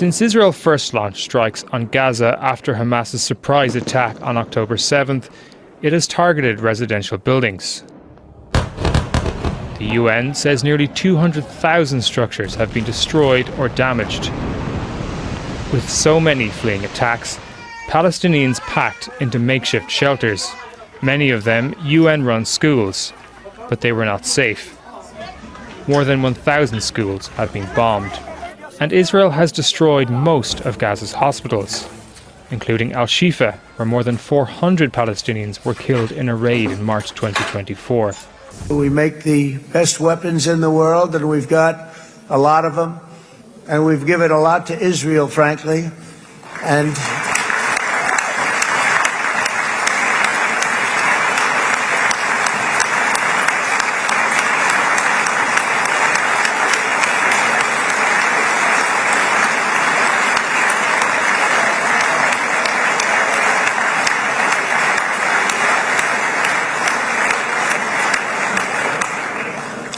Since Israel first launched strikes on Gaza after Hamas's surprise attack on October 7th, it has targeted residential buildings. The UN says nearly 200,000 structures have been destroyed or damaged. With so many fleeing attacks, Palestinians packed into makeshift shelters, many of them UN-run schools, but they were not safe. More than 1,000 schools have been bombed. And Israel has destroyed most of Gaza's hospitals, including Al-Shifa, where more than 400 Palestinians were killed in a raid in March 2024. We make the best weapons in the world, and we've got a lot of them. And we've given a lot to Israel, frankly. And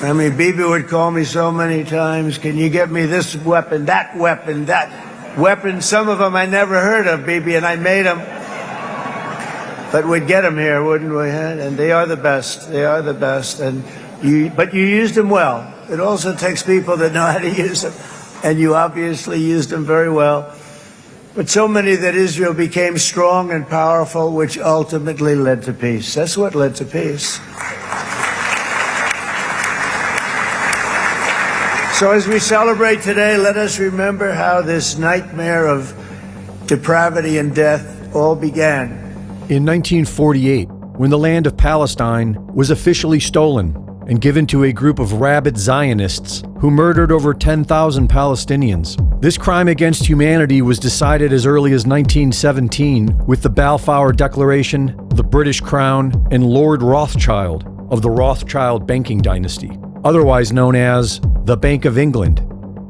I mean, Bibi would call me so many times, can you get me this weapon, that weapon, that weapon? Some of them I never heard of, Bibi, and I made them. But we'd get them here, wouldn't we? And they are the best. They are the best. But you used them well. It also takes people that know how to use them. And you obviously used them very well. But so many that Israel became strong and powerful, which ultimately led to peace. That's what led to peace. So as we celebrate today, let us remember how this nightmare of depravity and death all began. In 1948, when the land of Palestine was officially stolen and given to a group of rabid Zionists who murdered over 10,000 Palestinians. This crime against humanity was decided as early as 1917 with the Balfour Declaration, the British Crown, and Lord Rothschild of the Rothschild banking dynasty, otherwise known as the Bank of England,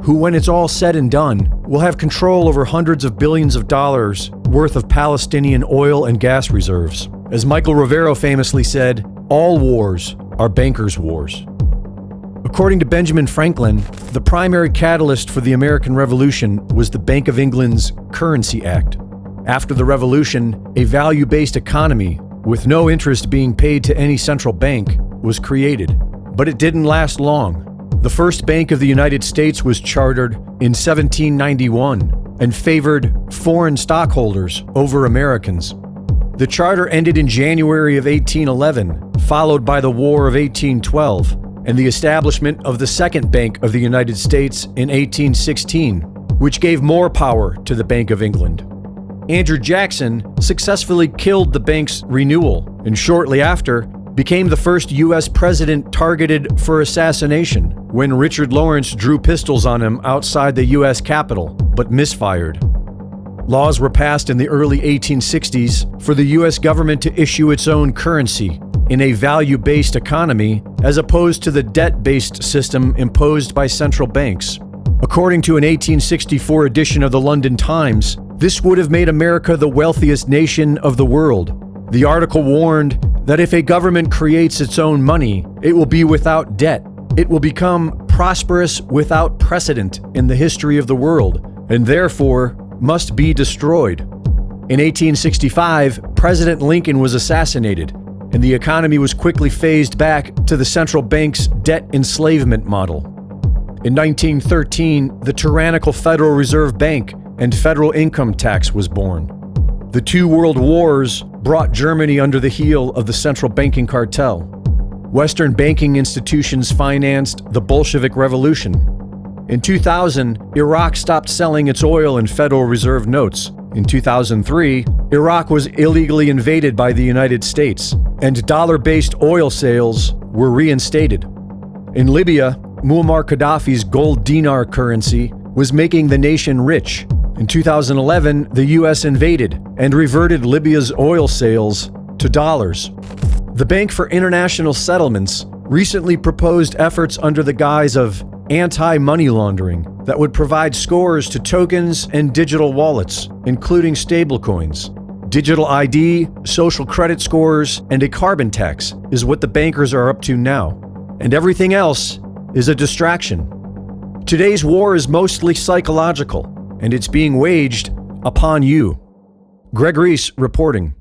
who, when it's all said and done, will have control over hundreds of billions of dollars worth of Palestinian oil and gas reserves. As Michael Rivero famously said, all wars are bankers' wars. According to Benjamin Franklin, the primary catalyst for the American Revolution was the Bank of England's Currency Act. After the Revolution, a value-based economy, with no interest being paid to any central bank, was created. But it didn't last long. The first Bank of the United States was chartered in 1791 and favored foreign stockholders over Americans. The charter ended in January of 1811, followed by the War of 1812, and the establishment of the Second Bank of the United States in 1816, which gave more power to the Bank of England. Andrew Jackson successfully killed the bank's renewal, and shortly after, became the first U.S. president targeted for assassination when Richard Lawrence drew pistols on him outside the U.S. Capitol, but misfired. Laws were passed in the early 1860s for the U.S. government to issue its own currency in a value-based economy as opposed to the debt-based system imposed by central banks. According to an 1864 edition of the London Times, this would have made America the wealthiest nation of the world. The article warned that if a government creates its own money, it will be without debt. It will become prosperous without precedent in the history of the world, and therefore must be destroyed. In 1865, President Lincoln was assassinated, and the economy was quickly phased back to the central bank's debt enslavement model. In 1913, the tyrannical Federal Reserve Bank and federal income tax was born. The two world wars brought Germany under the heel of the central banking cartel. Western banking institutions financed the Bolshevik Revolution. In 2000, Iraq stopped selling its oil in Federal Reserve notes. In 2003, Iraq was illegally invaded by the United States, and dollar-based oil sales were reinstated. In Libya, Muammar Gaddafi's gold dinar currency was making the nation rich. In 2011, the U.S. invaded and reverted Libya's oil sales to dollars. The Bank for International Settlements recently proposed efforts under the guise of anti-money laundering that would provide scores to tokens and digital wallets, including stablecoins. Digital ID, social credit scores, and a carbon tax is what the bankers are up to now. And everything else is a distraction. Today's war is mostly psychological, and it's being waged upon you. Greg Reese reporting.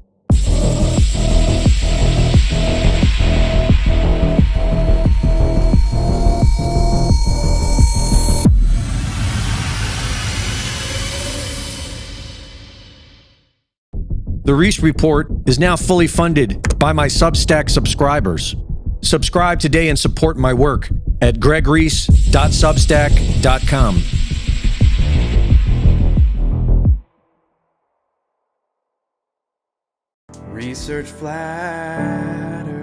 The Reese Report is now fully funded by my Substack subscribers. Subscribe today and support my work at gregreese.substack.com. Research flat